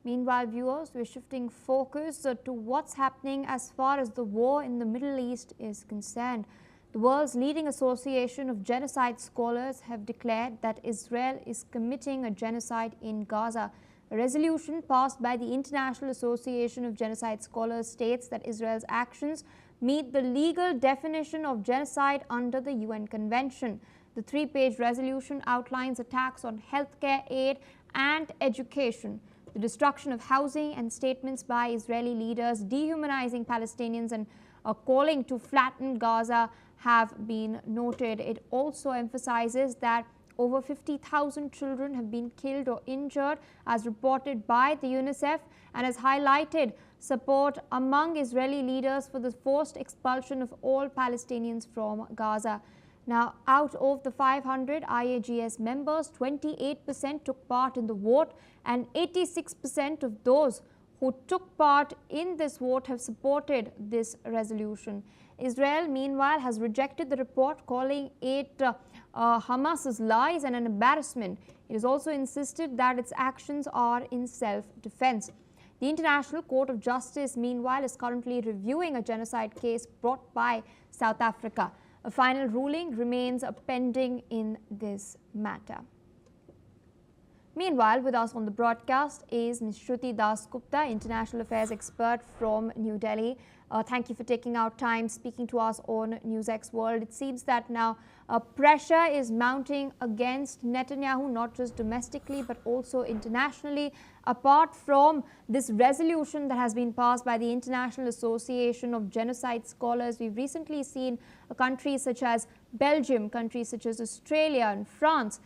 Meanwhile, viewers, we're shifting focus to what's happening as far as the war in the Middle East is concerned. The world's leading association of genocide scholars have declared that Israel is committing a genocide in Gaza. A resolution passed by the International Association of Genocide Scholars states that Israel's actions meet the legal definition of genocide under the UN Convention. The three-page resolution outlines attacks on healthcare aid and education, the destruction of housing, and statements by Israeli leaders dehumanizing Palestinians and calling to flatten Gaza have been noted. It also emphasizes that over 50,000 children have been killed or injured as reported by the UNICEF, and has highlighted support among Israeli leaders for the forced expulsion of all Palestinians from Gaza. Now, out of the 500 IAGS members, 28% took part in the vote, and 86% of those who took part in this vote have supported this resolution. Israel, meanwhile, has rejected the report, calling it Hamas's lies and an embarrassment. It has also insisted that its actions are in self-defense. The International Court of Justice, meanwhile, is currently reviewing a genocide case brought by South Africa. A final ruling remains pending in this matter. Meanwhile, with us on the broadcast is Ms. Shruti Das Gupta, International Affairs expert from New Delhi. Thank you for taking out time speaking to us on NewsX World. It seems that now pressure is mounting against Netanyahu, not just domestically but also internationally. Apart from this resolution that has been passed by the International Association of Genocide Scholars, we've recently seen countries such as Belgium, countries such as Australia and France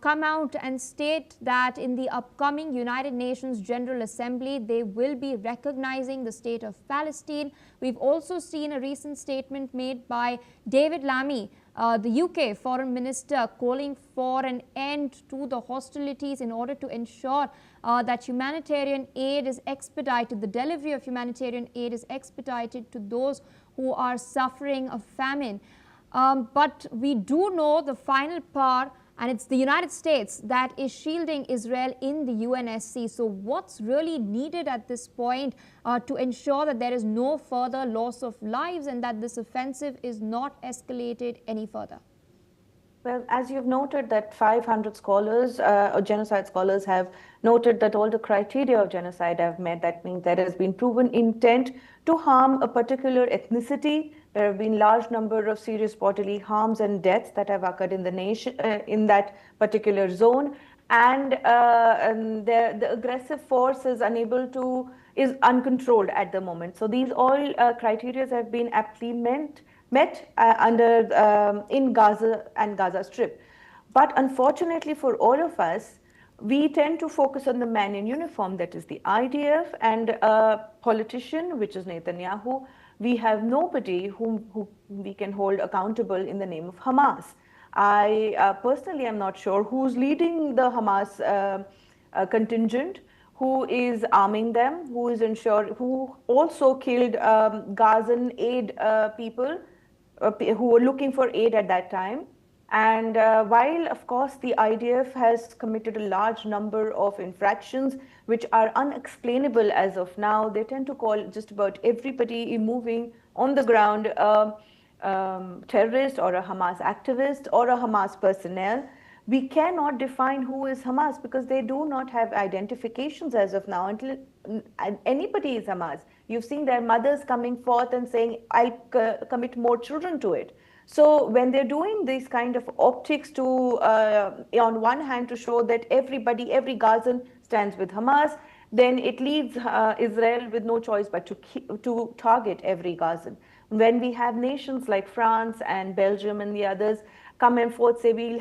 come out and state that in the upcoming United Nations General Assembly, they will be recognizing the state of Palestine. We've also seen a recent statement made by David Lammy, the UK Foreign Minister, calling for an end to the hostilities in order to ensure that humanitarian aid is expedited, the delivery of humanitarian aid is expedited to those who are suffering a famine. But we do know the final part, and it's the United States that is shielding Israel in the UNSC. So what's really needed at this point to ensure that there is no further loss of lives and that this offensive is not escalated any further? Well, as you've noted that 500 scholars, or genocide scholars, have noted that all the criteria of genocide have met. That means there has been proven intent to harm a particular ethnicity. There have been large number of serious bodily harms and deaths that have occurred in the nation, in that particular zone, and the aggressive force is uncontrolled at the moment. So these all criteria have been aptly met in Gaza and Gaza Strip. But unfortunately for all of us, we tend to focus on the man in uniform, that is the IDF, and a politician, which is Netanyahu. We have nobody whom we can hold accountable in the name of Hamas. I personally am not sure who's leading the Hamas contingent, who is arming them, who also killed Gazan aid people who were looking for aid at that time. And while, of course, the IDF has committed a large number of infractions which are unexplainable as of now, they tend to call just about everybody moving on the ground terrorist or a Hamas activist or a Hamas personnel. We cannot define who is Hamas because they do not have identifications as of now until anybody is Hamas. You've seen their mothers coming forth and saying, I'll commit more children to it. So when they're doing these kind of optics to, on one hand, to show that every Gazan stands with Hamas, then it leaves Israel with no choice but to target every Gazan. When we have nations like France and Belgium and the others come and forth, say we'll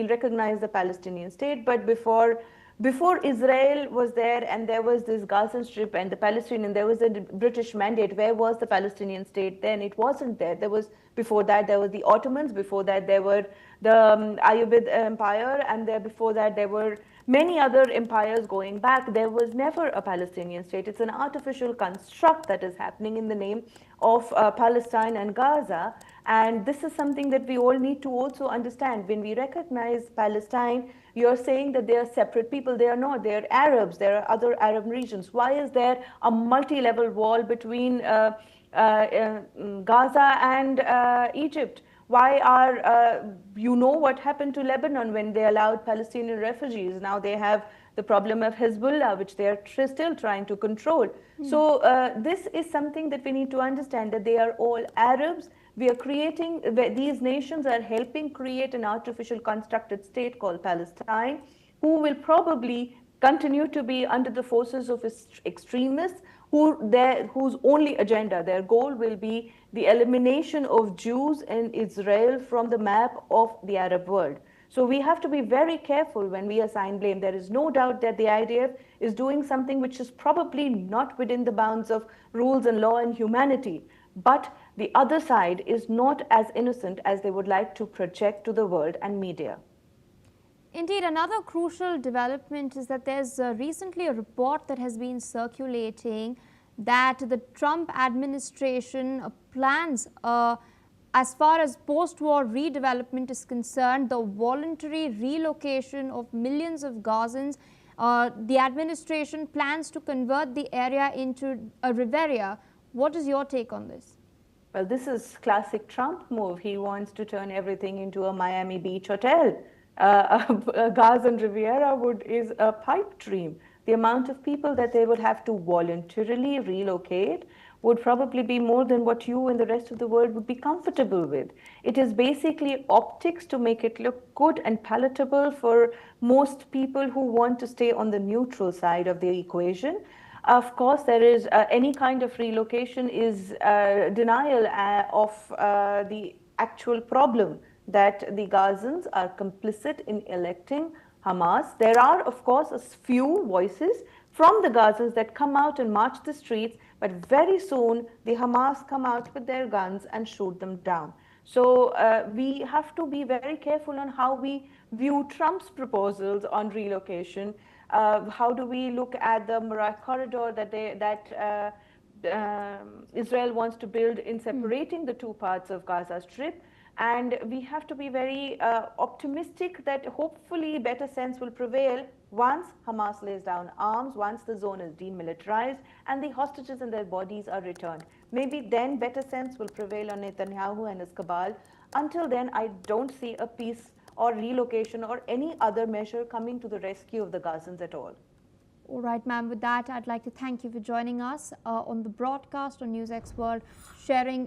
recognize the Palestinian state, but before Israel was there and there was this Gaza Strip and the Palestinian, there was a British mandate. Where was the Palestinian state then? It wasn't there. Before that, there was the Ottomans. Before that, there were the Ayyubid Empire. And before that, there were many other empires going back, there was never a Palestinian state. It's an artificial construct that is happening in the name of Palestine and Gaza. And this is something that we all need to also understand. When we recognize Palestine, you're saying that they are separate people. They are not. They are Arabs. There are other Arab regions. Why is there a multi-level wall between Gaza and Egypt? Why are, you know what happened to Lebanon when they allowed Palestinian refugees? Now they have the problem of Hezbollah, which they are still trying to control. So this is something that we need to understand, that they are all Arabs. We are creating, these nations are helping create an artificial constructed state called Palestine, who will probably continue to be under the forces of extremists, whose only agenda, their goal will be the elimination of Jews in Israel from the map of the Arab world. So we have to be very careful when we assign blame. There is no doubt that the IDF is doing something which is probably not within the bounds of rules and law and humanity. But the other side is not as innocent as they would like to project to the world and media. Indeed, another crucial development is that there's recently a report that has been circulating that the Trump administration plans, as far as post-war redevelopment is concerned, the voluntary relocation of millions of Gazans. The administration plans to convert the area into a Riviera. What is your take on this? Well, this is classic Trump move. He wants to turn everything into a Miami Beach hotel. A Gazan Riviera is a pipe dream. The amount of people that they would have to voluntarily relocate would probably be more than what you and the rest of the world would be comfortable with. It is basically optics to make it look good and palatable for most people who want to stay on the neutral side of the equation. Of course, there is any kind of relocation is denial of the actual problem that the Gazans are complicit in electing Hamas. There are, of course, a few voices from the Gazans that come out and march the streets, but very soon the Hamas come out with their guns and shoot them down. So we have to be very careful on how we view Trump's proposals on relocation. How do we look at the Murah corridor that Israel wants to build in separating the two parts of Gaza Strip? And we have to be very optimistic that hopefully better sense will prevail once Hamas lays down arms, once the zone is demilitarized and the hostages and their bodies are returned. Maybe then better sense will prevail on Netanyahu and his cabal. Until then, I don't see a peace or relocation or any other measure coming to the rescue of the Gazans at all. All right, ma'am. With that, I'd like to thank you for joining us on the broadcast on NewsX World, sharing